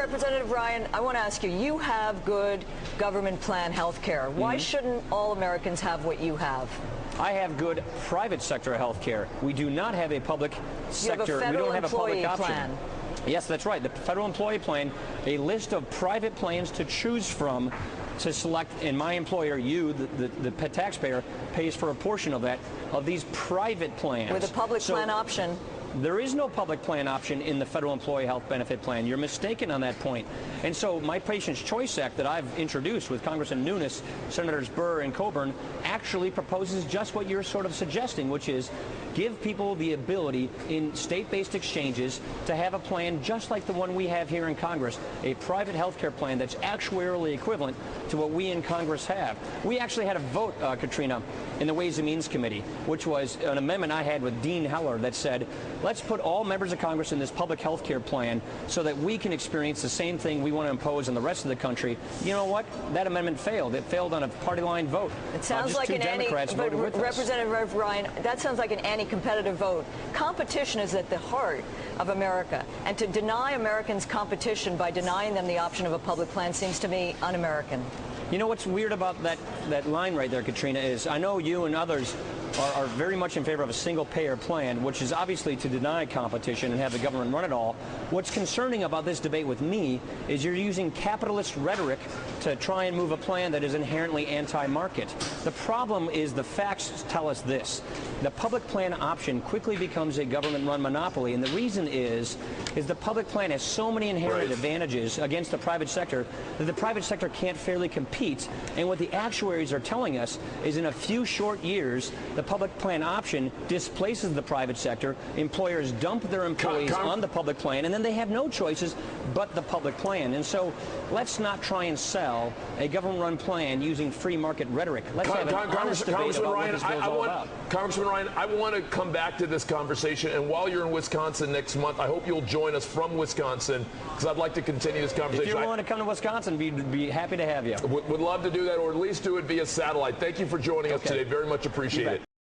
Representative Ryan, I want to ask you, you have good government plan health care. Why shouldn't all Americans have what you have? I have good private sector health care. We do not have a public sector. We don't have a public option. Plan. Yes, that's right. The federal employee plan, a list of private plans to choose from to select, and my employer, you, the taxpayer, pays for a portion of that, of these private plans. With a public plan option. There is no public plan option in the Federal Employee Health Benefit Plan. You're mistaken on that point. And so my Patient's Choice Act that I've introduced with Congressman Nunes, Senators Burr and Coburn, actually proposes just what you're sort of suggesting, which is give people the ability in state-based exchanges to have a plan just like the one we have here in Congress, a private health care plan that's actuarially equivalent to what we in Congress have. We actually had a vote, Katrina, in the Ways and Means Committee, which was an amendment I had with Dean Heller that said, let's put all members of Congress in this public health care plan so that we can experience the same thing we want to impose on the rest of the country. You know what? That amendment failed. It failed on a party line vote. It sounds like an Representative Ryan, that sounds like an anti-competitive vote. Competition is at the heart of America, and to deny Americans competition by denying them the option of a public plan seems to me un-American. You know what's weird about that line right there, Katrina, is I know you and others are very much in favor of a single-payer plan, which is obviously to deny competition and have the government run it all. What's concerning about this debate with me is you're using capitalist rhetoric to try and move a plan that is inherently anti-market. The problem is the facts tell us this. The public plan option quickly becomes a government-run monopoly, and the reason is the public plan has so many inherent advantages against the private sector that the private sector can't fairly compete. And what the actuaries are telling us is in a few short years, the public plan option displaces the private sector. Employers dump their employees on the public plan, and then they have no choices but the public plan. And so let's not try and sell a government-run plan using free market rhetoric. Let's have an honest debate about what this bill's all about. Congressman Ryan, I want to come back to this conversation, and while you're in Wisconsin next month, I hope you'll join us from Wisconsin, because I'd like to continue this conversation. If you're willing to come to Wisconsin, we'd be happy to have you. Would love to do that, or at least do it via satellite. Thank you for joining us today. Very much appreciate it.